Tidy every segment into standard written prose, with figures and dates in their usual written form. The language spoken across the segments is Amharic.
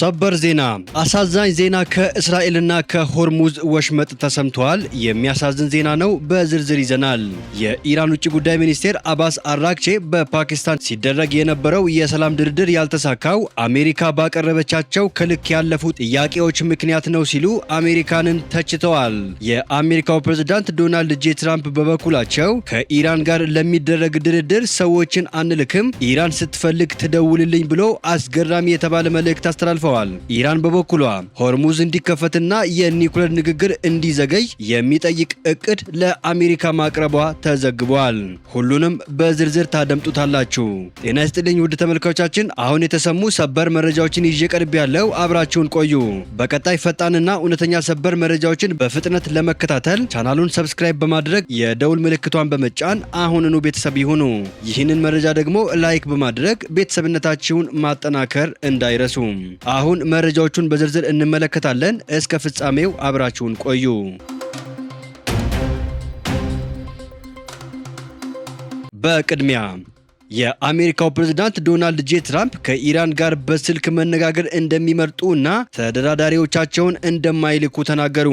ሰበር ዜና አሳዛኝ ዜና ከእስራኤልና ከሆርሙዝ ወሽመጥ ተሰምቷል። የሚያሳዝን ዜና ነው። በዝርዝር ይዘናል። የኢራን ውጭ ጉዳይ ሚኒስቴር አባስ አራግቼ በፓኪስታን ሲደረግ የነበረው የሰላም ድርድር ያልተሳካው አሜሪካ ባቀረበቻቸው ከልክ ያለፉ ጥያቄዎች ምክንያት ነው ሲሉ አሜሪካንን ተችተዋል። የአሜሪካው ፕሬዝዳንት ዶናልድ ጄ ትራምፕ በበኩላቸው ከኢራን ጋር ለሚደረግ ድርድር ሰዎችን አንልክም፣ ኢራን ስትፈልግ ትደውልልኝ ብሎ አስገራሚ የተባለ መልእክት አስተላልፈዋል። ኢራን በበኩሏ ሆርሙዝ እንዲከፈትና የኒውክሌር ንግግር እንዲዘገይ የሚጠይቅ እቅድ ለአሜሪካ ማቅረቧ ተዘግቧል። ሁሉንም በዝርዝር ታደምጡታላችሁ። ጤና ይስጥልኝ ውድ ተመልካቾቻችን፣ አሁን የተሰሙ ሰበር መረጃዎችን ይዤ ቀርብ ያለው አብራችሁን ቆዩ። በቀጣይ ፈጣንና እውነተኛ ሰበር መረጃዎችን በፍጥነት ለመከታተል ቻናሉን ሰብስክራይብ በማድረግ የደውል ምልክቷን በመጫን አሁንኑ ቤተሰብ ይሁኑ። ይህንን መረጃ ደግሞ ላይክ በማድረግ ቤተሰብነታችሁን ማጠናከር እንዳይረሱ። አሁን መረጃዎቹን በዝርዝር እንመለከታለን። እስከ ፍጻሜው አብራችሁን ቆዩ። በቅድሚያ የአሜሪካው ፕሬዝዳንት ዶናልድ ጄ ትራምፕ ከኢራን ጋር በስልክ መነጋገር እንደሚመርጡ እና ተደራዳሪዎቻቸውን እንደማይልኩ ተናገሩ።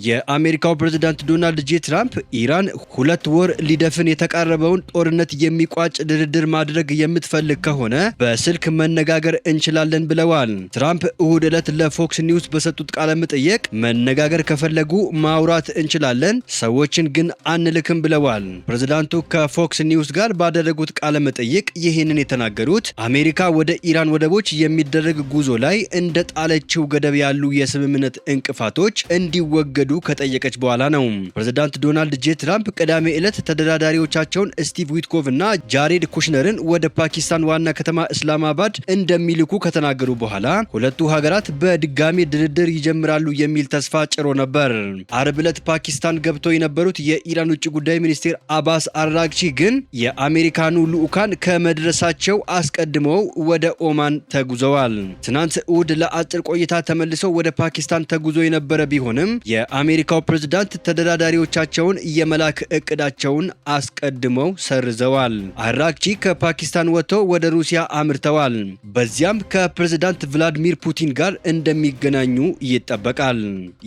የአሜሪካው ፕሬዝዳንት ዶናልድ ጄ ትራምፕ ኢራን 2 ወር ሊደፍን የተቃረበውን ጦርነት የሚቋጭ ድርድር ማድረግ የምትፈልግ ከሆነ በስልክ መነጋገር እንችላለን ብለዋል። ትራምፕ እሁድ ዕለት ለፎክስ ኒውስ በሰጡት ቃለ መጠይቅ መነጋገር ከፈለጉ ማውራት እንችላለን፣ ሰዎችን ግን አንልክም ብለዋል። ፕሬዝዳንቱ ከፎክስ ኒውስ ጋር ባደረጉት ቃለ መጠይቅ ይህንን የተናገሩት አሜሪካ ወደ ኢራን ወደቦች የሚደረግ ጉዞ ላይ እንደ ጣለችው ገደብ ያሉ የስምምነት እንቅፋቶች እንዲወገዱ ከጠየቀች በኋላ ነው። ፕሬዝዳንት ዶናልድ ጄ ትራምፕ ቅዳሜ ዕለት ተደራዳሪዎቻቸውን ስቲቭ ዊትኮቭ እና ጃሬድ ኩሽነርን ወደ ፓኪስታን ዋና ከተማ እስላማባድ እንደሚልኩ ከተናገሩ በኋላ ሁለቱ ሀገራት በድጋሚ ድርድር ይጀምራሉ የሚል ተስፋ ጭሮ ነበር። አርብ ዕለት ፓኪስታን ገብተው የነበሩት የኢራን ውጭ ጉዳይ ሚኒስቴር አባስ አራግቺ ግን የአሜሪካኑ ልዑካን ከመድረሳቸው አስቀድመው ወደ ኦማን ተጉዘዋል። ትናንት እሁድ ለአጭር ቆይታ ተመልሰው ወደ ፓኪስታን ተጉዞ የነበረ ቢሆንም የአሜሪካው ፕሬዝዳንት ተደራዳሪዎቻቸውን የመላክ እቅዳቸውን አስቀድመው ሰርዘዋል። አራግቺ ከፓኪስታን ወጥተው ወደ ሩሲያ አምርተዋል። በዚያም ከፕሬዝዳንት ቭላዲሚር ፑቲን ጋር እንደሚገናኙ ይጠበቃል።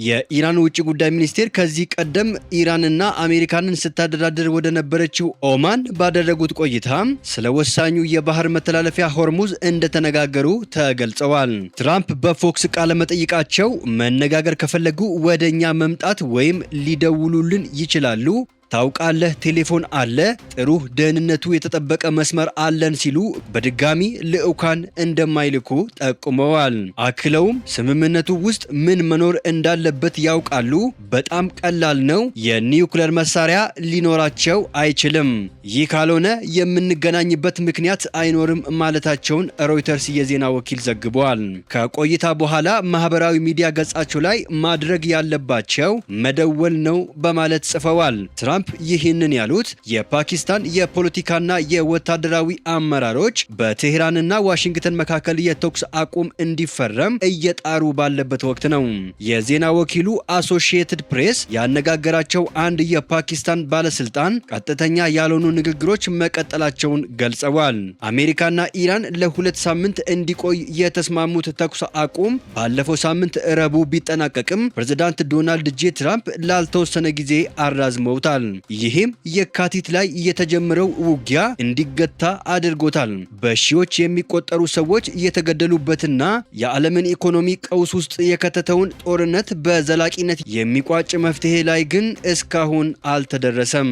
የኢራን ውጭ ጉዳይ ሚኒስቴር ከዚህ ቀደም ኢራንና አሜሪካንን ስታደራድር ወደ ነበረችው ኦማን ባደረጉት ቆይታ ስለ ወሳኙ የባህር መተላለፊያ ሆርሙዝ እንደተነጋገሩ ተገልጸዋል። ትራምፕ በፎክስ ቃለ መጠይቃቸው መነጋገር ከፈለጉ ወደኛ መምጣት ወይም ሊደውሉልን ይችላሉ፣ ታውቃለህ፣ ቴሌፎን አለ፣ ጥሩ ደህንነቱ የተጠበቀ መስመር አለን ሲሉ በድጋሚ ልዑካን እንደማይልኩ ጠቁመዋል። አክለውም ስምምነቱ ውስጥ ምን መኖር እንዳለበት ያውቃሉ፣ በጣም ቀላል ነው፣ የኒውክሌር መሳሪያ ሊኖራቸው አይችልም፣ ይህ ካልሆነ የምንገናኝበት ምክንያት አይኖርም ማለታቸውን ሮይተርስ የዜና ወኪል ዘግቧል። ከቆይታ በኋላ ማህበራዊ ሚዲያ ገጻቸው ላይ ማድረግ ያለባቸው መደወል ነው በማለት ጽፈዋል። ትራምፕ ይህንን ያሉት የፓኪስታን የፖለቲካና የወታደራዊ አመራሮች በቴህራንና ዋሽንግተን መካከል የተኩስ አቁም እንዲፈረም እየጣሩ ባለበት ወቅት ነው። የዜና ወኪሉ አሶሺየትድ ፕሬስ ያነጋገራቸው አንድ የፓኪስታን ባለስልጣን ቀጥተኛ ያልሆኑ ንግግሮች መቀጠላቸውን ገልጸዋል። አሜሪካና ኢራን ለ2 ሳምንት እንዲቆይ የተስማሙት ተኩስ አቁም ባለፈው ሳምንት ረቡዕ ቢጠናቀቅም ፕሬዝዳንት ዶናልድ ጄ ትራምፕ ላልተወሰነ ጊዜ አራዝመውታል። ይህም የካቲት ላይ የተጀመረው ውጊያ እንዲገታ አድርጎታል። በሺዎች የሚቆጠሩ ሰዎች የተገደሉበትና የዓለምን ኢኮኖሚ ቀውስ ውስጥ የከተተውን ጦርነት በዘላቂነት የሚቋጭ መፍትሄ ላይ ግን እስካሁን አልተደረሰም።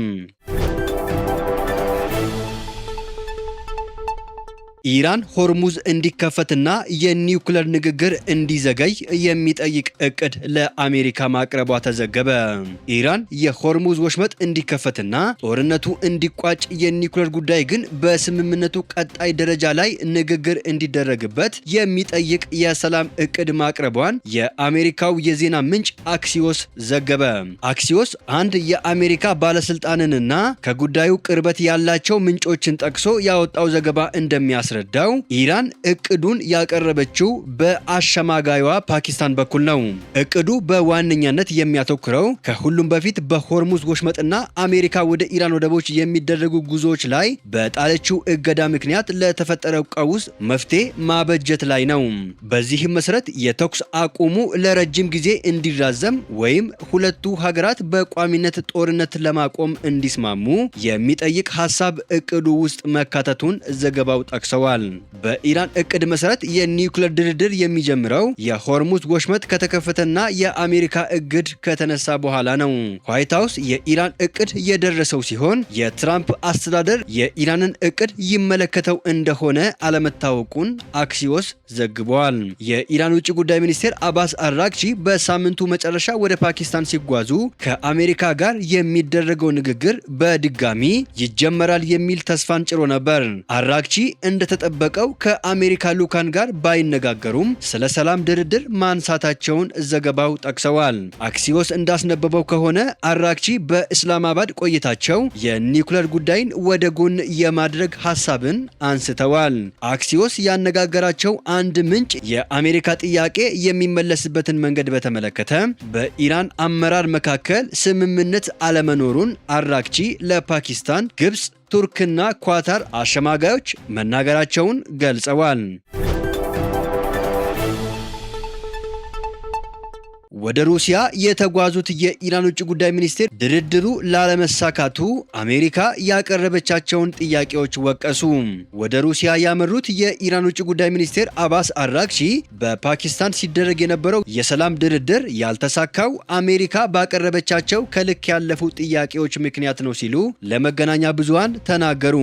ኢራን ሆርሙዝ እንዲከፈትና የኒውክሌር ንግግር እንዲዘገይ የሚጠይቅ እቅድ ለአሜሪካ ማቅረቧ ተዘገበ። ኢራን የሆርሙዝ ወሽመጥ እንዲከፈትና ጦርነቱ እንዲቋጭ፣ የኒውክሌር ጉዳይ ግን በስምምነቱ ቀጣይ ደረጃ ላይ ንግግር እንዲደረግበት የሚጠይቅ የሰላም እቅድ ማቅረቧን የአሜሪካው የዜና ምንጭ አክሲዮስ ዘገበ። አክሲዮስ አንድ የአሜሪካ ባለስልጣንንና ከጉዳዩ ቅርበት ያላቸው ምንጮችን ጠቅሶ ያወጣው ዘገባ እንደሚያስረዳው እንዳስረዳው ኢራን እቅዱን ያቀረበችው በአሸማጋይዋ ፓኪስታን በኩል ነው። እቅዱ በዋነኛነት የሚያተኩረው ከሁሉም በፊት በሆርሙዝ ወሽመጥና አሜሪካ ወደ ኢራን ወደቦች የሚደረጉ ጉዞዎች ላይ በጣለችው እገዳ ምክንያት ለተፈጠረው ቀውስ መፍትሄ ማበጀት ላይ ነው። በዚህም መሰረት የተኩስ አቁሙ ለረጅም ጊዜ እንዲራዘም ወይም ሁለቱ ሀገራት በቋሚነት ጦርነት ለማቆም እንዲስማሙ የሚጠይቅ ሀሳብ እቅዱ ውስጥ መካተቱን ዘገባው ጠቅሰዋል። በኢራን እቅድ መሰረት የኒውክሌር ድርድር የሚጀምረው የሆርሙዝ ወሽመጥ ከተከፈተና የአሜሪካ እግድ ከተነሳ በኋላ ነው። ዋይት ሀውስ የኢራን እቅድ የደረሰው ሲሆን የትራምፕ አስተዳደር የኢራንን እቅድ ይመለከተው እንደሆነ አለመታወቁን አክሲዮስ ዘግቧል። የኢራን ውጭ ጉዳይ ሚኒስቴር አባስ አራግቺ በሳምንቱ መጨረሻ ወደ ፓኪስታን ሲጓዙ ከአሜሪካ ጋር የሚደረገው ንግግር በድጋሚ ይጀመራል የሚል ተስፋን ጭሮ ነበር። አራግቺ እንደተጠበቀው ከአሜሪካ ልዑካን ጋር ባይነጋገሩም ስለ ሰላም ድርድር ማንሳታቸውን ዘገባው ጠቅሰዋል። አክሲዮስ እንዳስነበበው ከሆነ አራግቺ በእስላማባድ ቆይታቸው የኒውክሌር ጉዳይን ወደ ጎን የማድረግ ሀሳብን አንስተዋል። አክሲዮስ ያነጋገራቸው አንድ ምንጭ የአሜሪካ ጥያቄ የሚመለስበትን መንገድ በተመለከተ በኢራን አመራር መካከል ስምምነት አለመኖሩን አራግቺ ለፓኪስታን፣ ግብፅ፣ ቱርክና ኳታር አሸማጋዮች መናገራቸውን ገልጸዋል። ወደ ሩሲያ የተጓዙት የኢራን ውጭ ጉዳይ ሚኒስቴር ድርድሩ ላለመሳካቱ አሜሪካ ያቀረበቻቸውን ጥያቄዎች ወቀሱ። ወደ ሩሲያ ያመሩት የኢራን ውጭ ጉዳይ ሚኒስቴር አባስ አራግቺ በፓኪስታን ሲደረግ የነበረው የሰላም ድርድር ያልተሳካው አሜሪካ ባቀረበቻቸው ከልክ ያለፉ ጥያቄዎች ምክንያት ነው ሲሉ ለመገናኛ ብዙሃን ተናገሩ።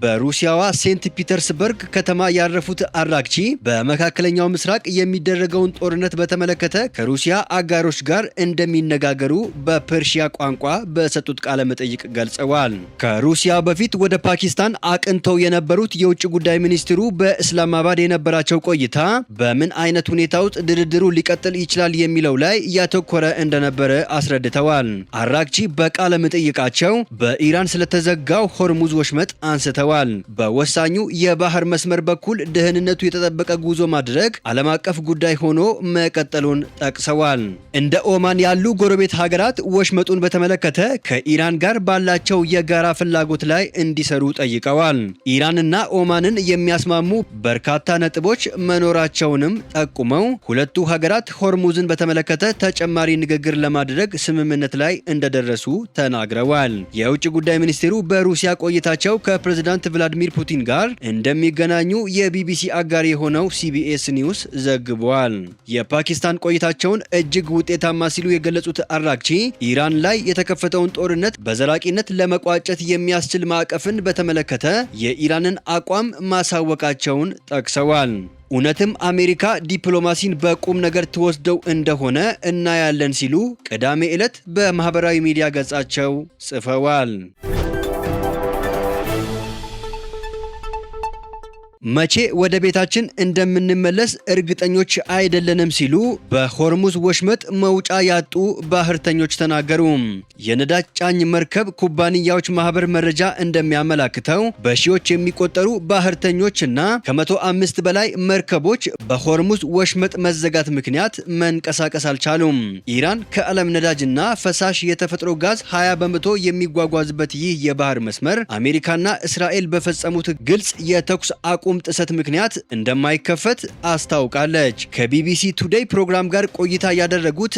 በሩሲያዋ ሴንት ፒተርስበርግ ከተማ ያረፉት አራግቺ በመካከለኛው ምስራቅ የሚደረገውን ጦርነት በተመለከተ ከሩሲያ አጋሮች ጋር እንደሚነጋገሩ በፐርሺያ ቋንቋ በሰጡት ቃለ መጠይቅ ገልጸዋል። ከሩሲያ በፊት ወደ ፓኪስታን አቅንተው የነበሩት የውጭ ጉዳይ ሚኒስትሩ በእስላማባድ የነበራቸው ቆይታ በምን አይነት ሁኔታ ውስጥ ድርድሩ ሊቀጥል ይችላል የሚለው ላይ ያተኮረ እንደነበረ አስረድተዋል። አራግቺ በቃለ መጠይቃቸው በኢራን ስለተዘጋው ሆርሙዝ ወሽመጥ አንስተዋል። በወሳኙ የባህር መስመር በኩል ደህንነቱ የተጠበቀ ጉዞ ማድረግ ዓለም አቀፍ ጉዳይ ሆኖ መቀጠሉን ጠቅሰዋል። እንደ ኦማን ያሉ ጎረቤት ሀገራት ወሽመጡን በተመለከተ ከኢራን ጋር ባላቸው የጋራ ፍላጎት ላይ እንዲሰሩ ጠይቀዋል። ኢራንና ኦማንን የሚያስማሙ በርካታ ነጥቦች መኖራቸውንም ጠቁመው ሁለቱ ሀገራት ሆርሙዝን በተመለከተ ተጨማሪ ንግግር ለማድረግ ስምምነት ላይ እንደደረሱ ተናግረዋል። የውጭ ጉዳይ ሚኒስቴሩ በሩሲያ ቆይታቸው ከፕሬዝዳንት ቭላዲሚር ፑቲን ጋር እንደሚገናኙ የቢቢሲ አጋር የሆነው ሲቢኤስ ኒውስ ዘግቧል። የፓኪስታን ቆይታቸውን እጅግ ውጤታማ ሲሉ የገለጹት አራግቺ ኢራን ላይ የተከፈተውን ጦርነት በዘላቂነት ለመቋጨት የሚያስችል ማዕቀፍን በተመለከተ የኢራንን አቋም ማሳወቃቸውን ጠቅሰዋል። እውነትም አሜሪካ ዲፕሎማሲን በቁም ነገር ትወስደው እንደሆነ እናያለን ሲሉ ቅዳሜ ዕለት በማህበራዊ ሚዲያ ገጻቸው ጽፈዋል። መቼ ወደ ቤታችን እንደምንመለስ እርግጠኞች አይደለንም ሲሉ በሆርሙዝ ወሽመጥ መውጫ ያጡ ባህርተኞች ተናገሩ። የነዳጅ ጫኝ መርከብ ኩባንያዎች ማህበር መረጃ እንደሚያመላክተው በሺዎች የሚቆጠሩ ባህርተኞችና ከ105 በላይ መርከቦች በሆርሙዝ ወሽመጥ መዘጋት ምክንያት መንቀሳቀስ አልቻሉም። ኢራን ከዓለም ነዳጅና ፈሳሽ የተፈጥሮ ጋዝ 20 በመቶ የሚጓጓዝበት ይህ የባህር መስመር አሜሪካና እስራኤል በፈጸሙት ግልጽ የተኩስ አቁም ጥሰት ምክንያት እንደማይከፈት አስታውቃለች። ከቢቢሲ ቱዴይ ፕሮግራም ጋር ቆይታ ያደረጉት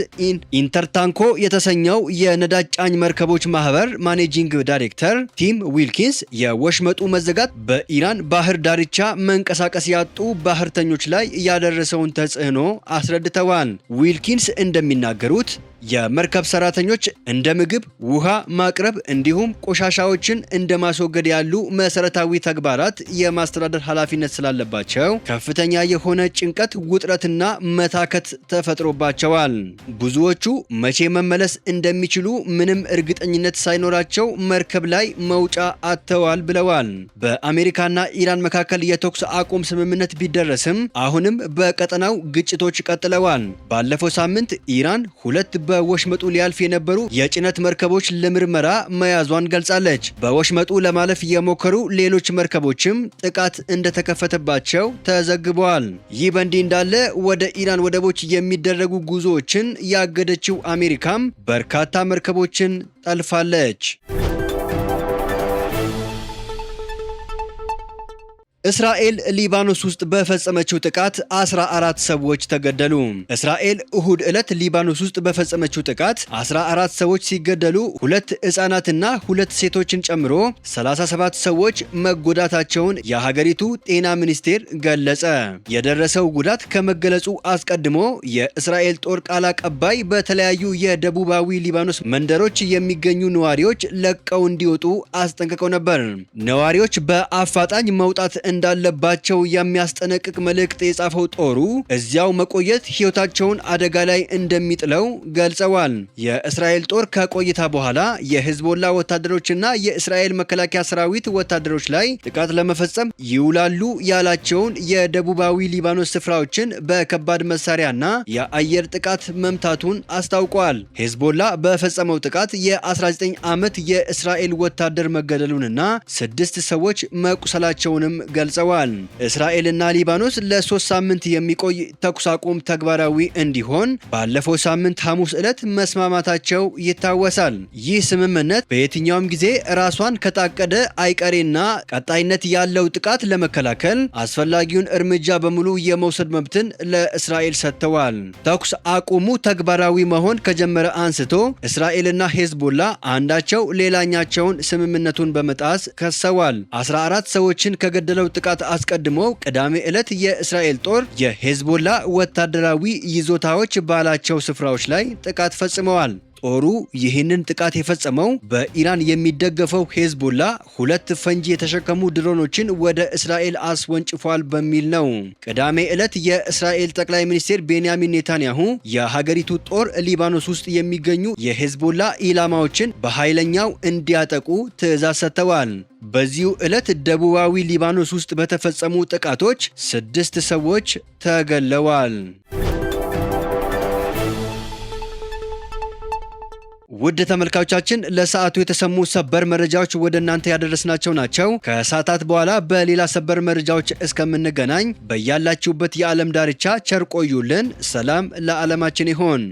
ኢንተርታንኮ የተሰኘው የነዳጅ ጫኝ መርከቦች ማህበር ማኔጂንግ ዳይሬክተር ቲም ዊልኪንስ የወሽመጡ መዘጋት በኢራን ባህር ዳርቻ መንቀሳቀስ ያጡ ባህርተኞች ላይ ያደረሰውን ተጽዕኖ አስረድተዋል። ዊልኪንስ እንደሚናገሩት የመርከብ ሰራተኞች እንደ ምግብ፣ ውሃ ማቅረብ እንዲሁም ቆሻሻዎችን እንደ ማስወገድ ያሉ መሰረታዊ ተግባራት የማስተዳደር ኃላፊነት ስላለባቸው ከፍተኛ የሆነ ጭንቀት፣ ውጥረትና መታከት ተፈጥሮባቸዋል። ብዙዎቹ መቼ መመለስ እንደሚችሉ ምንም እርግጠኝነት ሳይኖራቸው መርከብ ላይ መውጫ አጥተዋል ብለዋል። በአሜሪካና ኢራን መካከል የተኩስ አቁም ስምምነት ቢደረስም አሁንም በቀጠናው ግጭቶች ቀጥለዋል። ባለፈው ሳምንት ኢራን ሁለት በወሽመጡ ሊያልፍ የነበሩ የጭነት መርከቦች ለምርመራ መያዟን ገልጻለች። በወሽመጡ ለማለፍ የሞከሩ ሌሎች መርከቦችም ጥቃት እንደተከፈተባቸው ተዘግበዋል። ይህ በእንዲህ እንዳለ ወደ ኢራን ወደቦች የሚደረጉ ጉዞዎችን ያገደችው አሜሪካም በርካታ መርከቦችን ጠልፋለች። እስራኤል ሊባኖስ ውስጥ በፈጸመችው ጥቃት 14 ሰዎች ተገደሉ። እስራኤል እሁድ ዕለት ሊባኖስ ውስጥ በፈጸመችው ጥቃት 14 ሰዎች ሲገደሉ 2 ሕፃናትና 2 ሴቶችን ጨምሮ 37 ሰዎች መጎዳታቸውን የሀገሪቱ ጤና ሚኒስቴር ገለጸ። የደረሰው ጉዳት ከመገለጹ አስቀድሞ የእስራኤል ጦር ቃል አቀባይ በተለያዩ የደቡባዊ ሊባኖስ መንደሮች የሚገኙ ነዋሪዎች ለቀው እንዲወጡ አስጠንቅቀው ነበር። ነዋሪዎች በአፋጣኝ መውጣት እንዳለባቸው የሚያስጠነቅቅ መልእክት የጻፈው ጦሩ እዚያው መቆየት ሕይወታቸውን አደጋ ላይ እንደሚጥለው ገልጸዋል። የእስራኤል ጦር ከቆይታ በኋላ የሂዝቦላ ወታደሮችና የእስራኤል መከላከያ ሰራዊት ወታደሮች ላይ ጥቃት ለመፈጸም ይውላሉ ያላቸውን የደቡባዊ ሊባኖስ ስፍራዎችን በከባድ መሳሪያና የአየር ጥቃት መምታቱን አስታውቋል። ሂዝቦላ በፈጸመው ጥቃት የ19 ዓመት የእስራኤል ወታደር መገደሉንና 6 ሰዎች መቁሰላቸውንም ገልጸዋል። እስራኤልና ሊባኖስ ለ3 ሳምንት የሚቆይ ተኩስ አቁም ተግባራዊ እንዲሆን ባለፈው ሳምንት ሐሙስ ዕለት መስማማታቸው ይታወሳል። ይህ ስምምነት በየትኛውም ጊዜ ራሷን ከታቀደ አይቀሬና ቀጣይነት ያለው ጥቃት ለመከላከል አስፈላጊውን እርምጃ በሙሉ የመውሰድ መብትን ለእስራኤል ሰጥተዋል። ተኩስ አቁሙ ተግባራዊ መሆን ከጀመረ አንስቶ እስራኤልና ሂዝቦላ አንዳቸው ሌላኛቸውን ስምምነቱን በመጣስ ከሰዋል። 14 ሰዎችን ከገደለው ጥቃት አስቀድሞ ቅዳሜ ዕለት የእስራኤል ጦር የሂዝቦላ ወታደራዊ ይዞታዎች ባላቸው ስፍራዎች ላይ ጥቃት ፈጽመዋል። ጦሩ ይህንን ጥቃት የፈጸመው በኢራን የሚደገፈው ሂዝቦላ 2 ፈንጂ የተሸከሙ ድሮኖችን ወደ እስራኤል አስወንጭፏል በሚል ነው። ቅዳሜ ዕለት የእስራኤል ጠቅላይ ሚኒስትር ቤንያሚን ኔታንያሁ የሀገሪቱ ጦር ሊባኖስ ውስጥ የሚገኙ የሂዝቦላ ኢላማዎችን በኃይለኛው እንዲያጠቁ ትዕዛዝ ሰጥተዋል። በዚሁ ዕለት ደቡባዊ ሊባኖስ ውስጥ በተፈጸሙ ጥቃቶች 6 ሰዎች ተገለዋል። ውድ ተመልካቾቻችን ለሰዓቱ የተሰሙ ሰበር መረጃዎች ወደ እናንተ ያደረስናቸው ናቸው። ከሰዓታት በኋላ በሌላ ሰበር መረጃዎች እስከምንገናኝ በያላችሁበት የዓለም ዳርቻ ቸር ቆዩልን። ሰላም ለዓለማችን ይሆን።